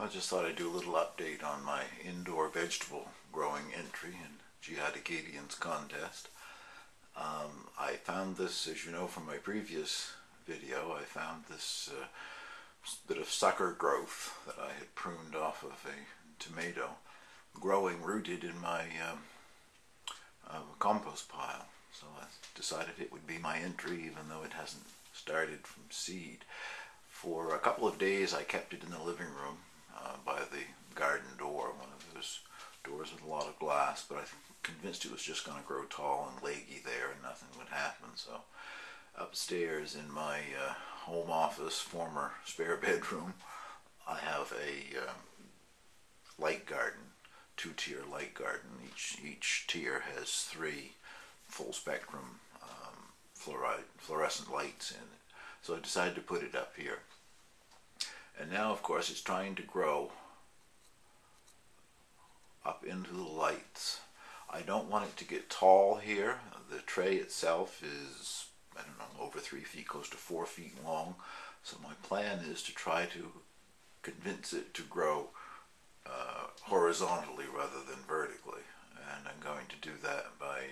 I just thought I'd do a little update on my indoor vegetable growing entry in Jihadacadien's contest. I found this, as you know from my previous video, I found this bit of sucker growth that I had pruned off of a tomato growing rooted in my compost pile. So I decided it would be my entry even though it hasn't started from seed. For a couple of days I kept it in the living room by the garden door, one of those doors with a lot of glass, but I convinced it was just going to grow tall and leggy there and nothing would happen. So upstairs in my home office, former spare bedroom, I have a light garden, two-tier light garden. Each tier has three full spectrum fluorescent lights in it. So I decided to put it up here. And now, of course, it's trying to grow up into the lights. I don't want it to get tall here. The tray itself is, I don't know, over 3 feet, close to 4 feet long. So my plan is to try to convince it to grow horizontally rather than vertically. And I'm going to do that by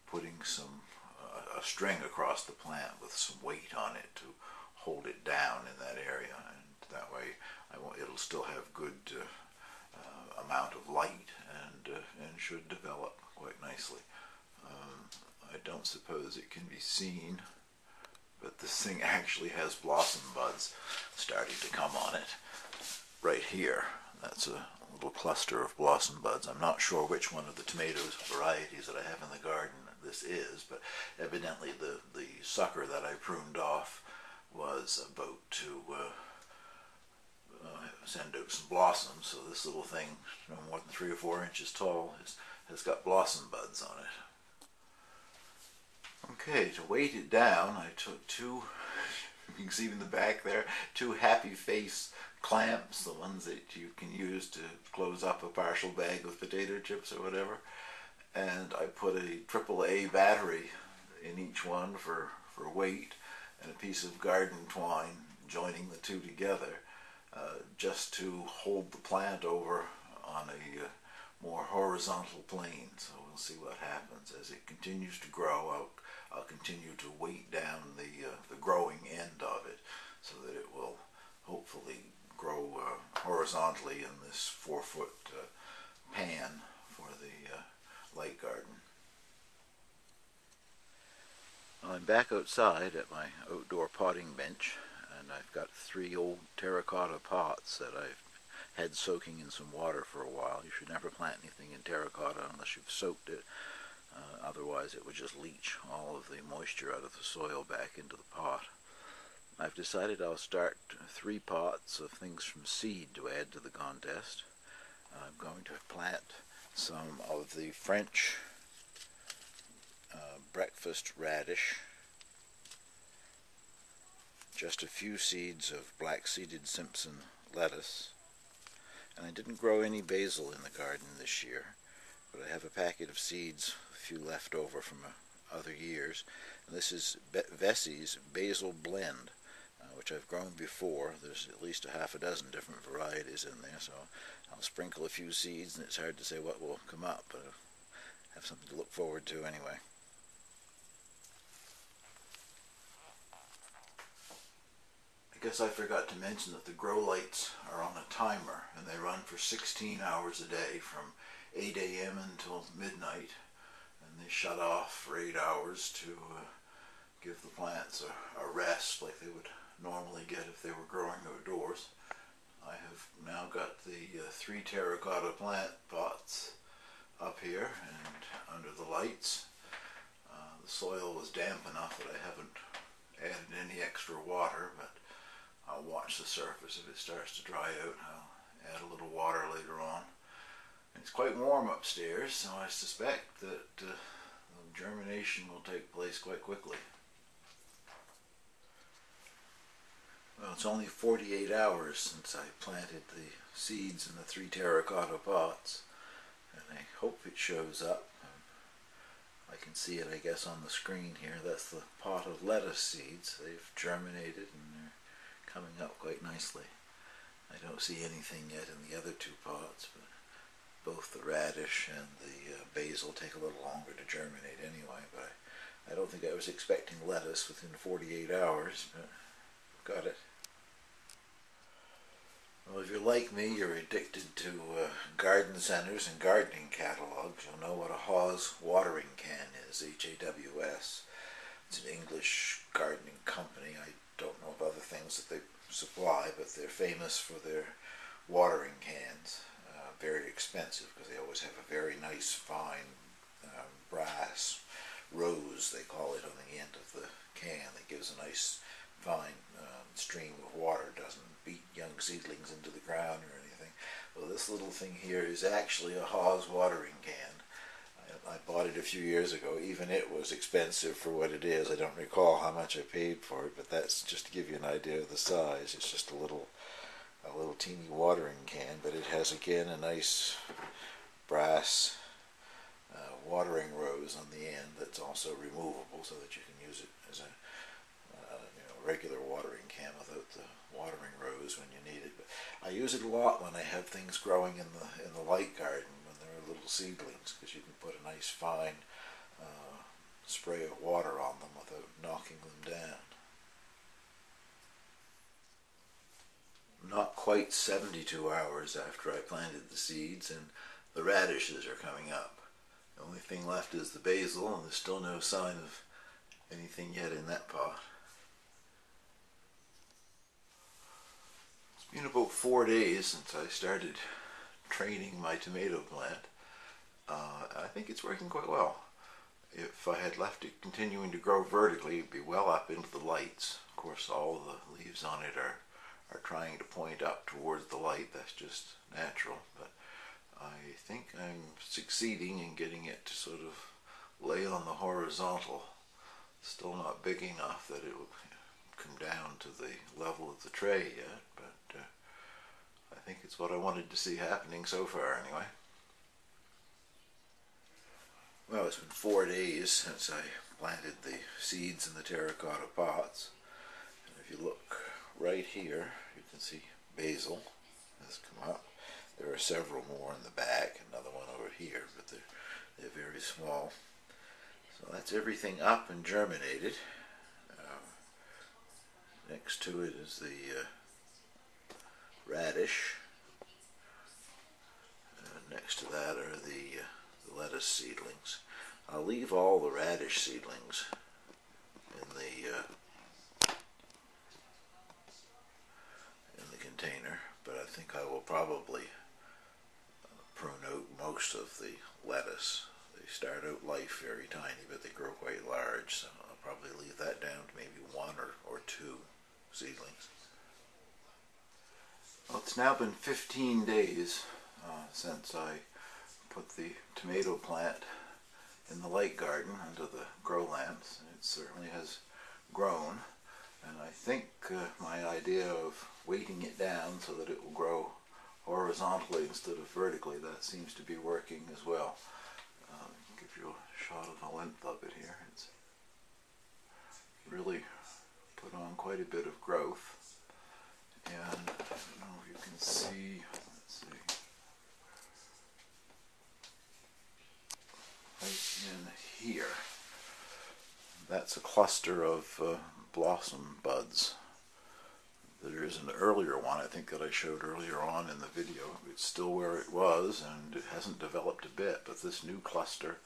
putting a string across the plant with some weight on it to hold it down in that area, and that way it'll still have good amount of light and should develop quite nicely. I don't suppose it can be seen, but this thing actually has blossom buds starting to come on it right here. That's a little cluster of blossom buds. I'm not sure which one of the tomatoes varieties that I have in the garden this is, but evidently the sucker that I pruned off was about to send out some blossoms, so this little thing, no more than 3 or 4 inches tall, has got blossom buds on it. Okay, to weight it down, I took two, you can see in the back there, 2 happy face clamps, the ones that you can use to close up a partial bag of potato chips or whatever, and I put a AAA battery in each one for weight, and a piece of garden twine joining the two together just to hold the plant over on a more horizontal plane. So we'll see what happens. As it continues to grow, I'll continue to weight down the growing end of it so that it will hopefully grow horizontally in this 4-foot pan for the light garden. I'm back outside at my outdoor potting bench, and I've got 3 old terracotta pots that I've had soaking in some water for a while. You should never plant anything in terracotta unless you've soaked it. Otherwise it would just leach all of the moisture out of the soil back into the pot. I've decided I'll start 3 pots of things from seed to add to the contest. I'm going to plant some of the French breakfast radish, just a few seeds of black-seeded Simpson lettuce, and I didn't grow any basil in the garden this year, but I have a packet of seeds, a few left over from other years. And this is Vessie's Basil Blend, which I've grown before. There's at least a half a dozen different varieties in there, so I'll sprinkle a few seeds, and it's hard to say what will come up, but I have something to look forward to anyway. I guess I forgot to mention that the grow lights are on a timer, and they run for 16 hours a day from 8 a.m. until midnight, and they shut off for 8 hours to give the plants a rest like they would normally get if they were growing outdoors. I have now got the 3 terracotta plant pots up here and under the lights. The soil was damp enough that I haven't added any extra water, but I'll watch the surface. If it starts to dry out, I'll add a little water later on. And it's quite warm upstairs, so I suspect that the germination will take place quite quickly. Well, it's only 48 hours since I planted the seeds in the 3 terracotta pots, and I hope it shows up. I can see it, I guess, on the screen here. That's the pot of lettuce seeds. They've germinated and they're coming up quite nicely. I don't see anything yet in the other two pots, but both the radish and the basil take a little longer to germinate anyway. But I don't think I was expecting lettuce within 48 hours, but got it. Well, if you're like me, you're addicted to garden centers and gardening catalogs. You'll know what a Hawes watering can is, H-A-W-S. It's an English gardening company. I don't know of other things that they supply, but they're famous for their watering cans. Very expensive because they always have a very nice fine brass rose, they call it, on the end of the can that gives a nice fine stream of water. Doesn't beat young seedlings into the ground or anything. Well, this little thing here is actually a Hawes watering can. I bought it a few years ago. Even it was expensive for what it is. I don't recall how much I paid for it, but that's just to give you an idea of the size. It's just a little teeny watering can, but it has again a nice brass watering rose on the end that's also removable, so that you can use it as a regular watering can without the watering rose when you need it. But I use it a lot when I have things growing in the light garden when there are little seedlings, because you can put a nice fine spray of water on them without knocking them down. Not quite 72 hours after I planted the seeds, and the radishes are coming up. The only thing left is the basil, and there's still no sign of anything yet in that pot. It's been about 4 days since I started training my tomato plant. I think it's working quite well. If I had left it continuing to grow vertically, it'd be well up into the lights. Of course, all the leaves on it are trying to point up towards the light. That's just natural, but I think I'm succeeding in getting it to sort of lay on the horizontal. Still not big enough that it will come down to the level of the tray yet, but I think it's what I wanted to see happening so far anyway. Well, it's been 4 days since I planted the seeds in the terracotta pots, and if you look right here, you can see basil has come up. There are several more in the back, another one over here, but they're very small. So that's everything up and germinated. Next to it is the radish. Next to that are the lettuce seedlings. I'll leave all the radish seedlings in the container, but I think I will probably prune out most of the lettuce. They start out life very tiny, but they grow quite large, so I'll probably leave that down to maybe 1 or 2 seedlings. Well, it's now been 15 days since I put the tomato plant in the light garden under the grow lamps. It certainly has grown, and I think my idea of weighting it down so that it will grow horizontally instead of vertically, that seems to be working as well. Give you a shot of the length of it here. It's really put on quite a bit of growth, and I don't know if you can see, let's see, right in here, that's a cluster of blossom buds. There is an earlier one, I think, that I showed earlier on in the video. It's still where it was, and it hasn't developed a bit, but this new cluster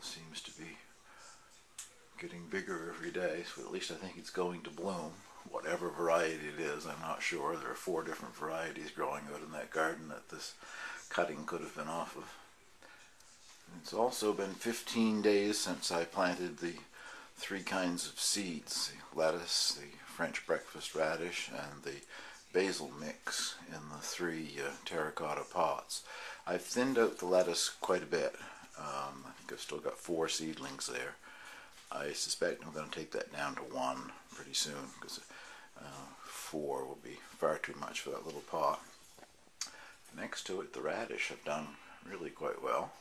seems to be getting bigger every day, so at least I think it's going to bloom. Whatever variety it is, I'm not sure. There are 4 different varieties growing out in that garden that this cutting could have been off of. And it's also been 15 days since I planted the 3 kinds of seeds, the lettuce, the French breakfast radish, and the basil mix in the 3 terracotta pots. I've thinned out the lettuce quite a bit. I think I've still got 4 seedlings there. I suspect I'm going to take that down to 1 pretty soon, because 4 will be far too much for that little pot. Next to it, the radish have done really quite well.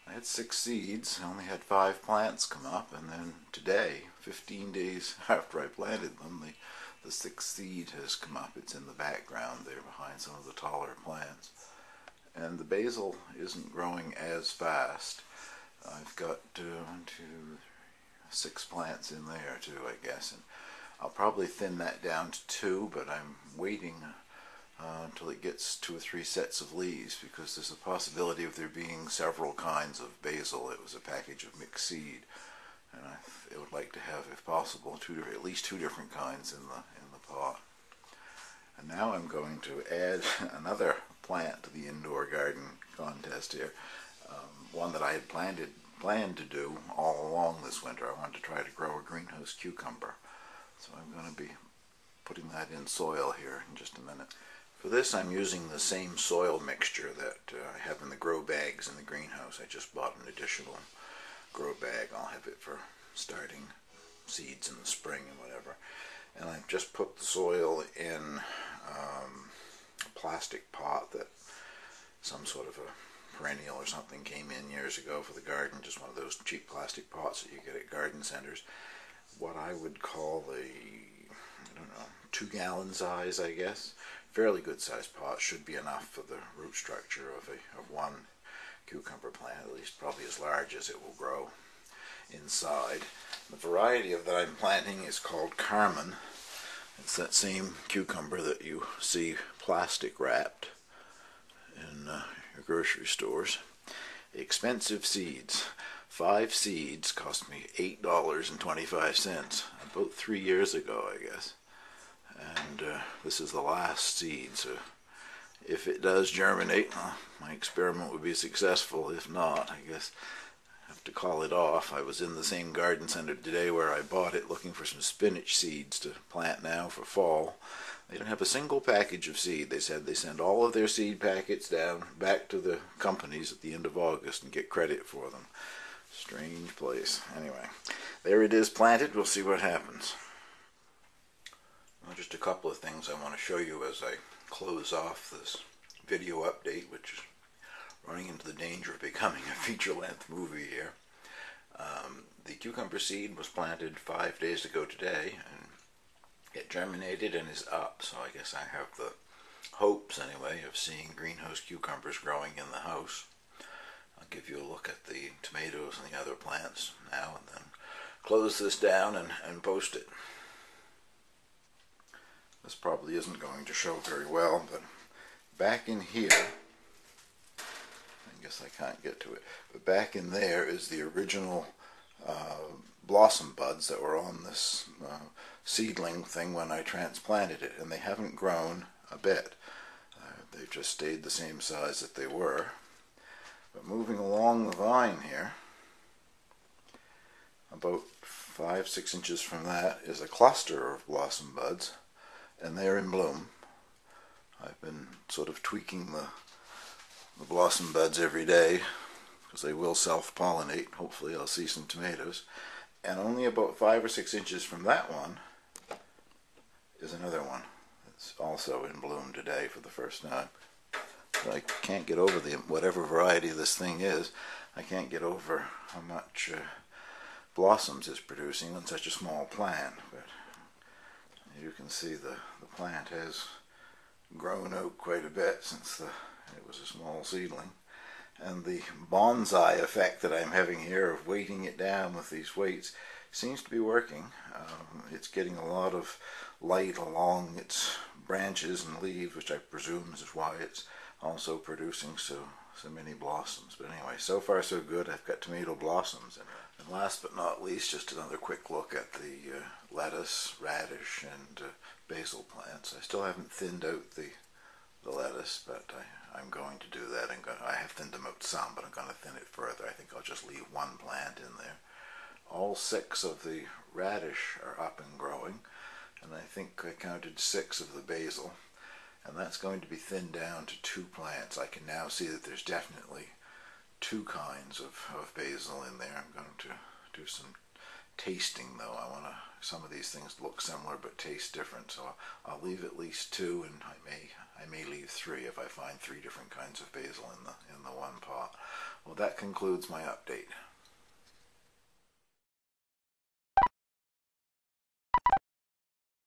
I had 6 seeds, I only had 5 plants come up, and then today, 15 days after I planted them, the sixth seed has come up. It's in the background there behind some of the taller plants. And the basil isn't growing as fast. I've got 6 plants in there too, I guess. And I'll probably thin that down to 2, but I'm waiting until it gets 2 or 3 sets of leaves, because there's a possibility of there being several kinds of basil. It was a package of mixed seed, and I would like to have, if possible, at least 2 different kinds in the pot. And now I'm going to add another plant to the indoor garden contest here, one that I had planned to do all along this winter. I wanted to try to grow a greenhouse cucumber, so I'm going to be putting that in soil here in just a minute. For this, I'm using the same soil mixture that I have in the grow bags in the greenhouse. I just bought an additional grow bag. I'll have it for starting seeds in the spring and whatever. And I've just put the soil in a plastic pot that some sort of a perennial or something came in years ago for the garden, just one of those cheap plastic pots that you get at garden centers. What I would call I don't know, 2-gallon size, I guess. Fairly good sized pot, should be enough for the root structure of one cucumber plant, at least probably as large as it will grow inside. The variety that I'm planting is called Carmen. It's that same cucumber that you see plastic wrapped in your grocery stores. Expensive seeds. 5 seeds cost me $8.25, about 3 years ago, I guess. And this is the last seed, so if it does germinate, my experiment would be successful. If not, I guess I have to call it off. I was in the same garden center today where I bought it, looking for some spinach seeds to plant now for fall. They don't have a single package of seed. They said they send all of their seed packets back to the companies at the end of August and get credit for them. Strange place. Anyway, there it is planted. We'll see what happens. Well, just a couple of things I want to show you as I close off this video update, which is running into the danger of becoming a feature-length movie here. The cucumber seed was planted 5 days ago today, and it germinated and is up, so I guess I have the hopes, anyway, of seeing greenhouse cucumbers growing in the house. I'll give you a look at the tomatoes and the other plants now, and then close this down and post it. This probably isn't going to show very well, but back in here, I guess I can't get to it, but back in there is the original blossom buds that were on this seedling thing when I transplanted it, and they haven't grown a bit. They've just stayed the same size that they were. But moving along the vine here, about 5-6 inches from that is a cluster of blossom buds, and they're in bloom. I've been sort of tweaking the blossom buds every day, because they will self-pollinate. Hopefully I'll see some tomatoes. And only about 5 or 6 inches from that one is another one that's also in bloom today for the first time. But I can't get over whatever variety this thing is, I can't get over how much blossoms it's producing on such a small plant. But you can see the plant has grown out quite a bit since it was a small seedling. And the bonsai effect that I'm having here of weighting it down with these weights seems to be working. It's getting a lot of light along its branches and leaves, which I presume is why it's also producing so many blossoms. But anyway, so far so good. I've got tomato blossoms in it. And last but not least, just another quick look at the lettuce, radish, and basil plants. I still haven't thinned out the lettuce, but I'm going to do that. I have thinned them out some, but I'm going to thin it further. I think I'll just leave one plant in there. All 6 of the radish are up and growing, and I think I counted 6 of the basil, and that's going to be thinned down to 2 plants. I can now see that there's definitely 2 kinds of basil in there. I'm going to do some tasting, though. Some of these things look similar but taste different, so I'll leave at least 2, and I may leave 3 if I find 3 different kinds of basil in the one pot. Well, that concludes my update.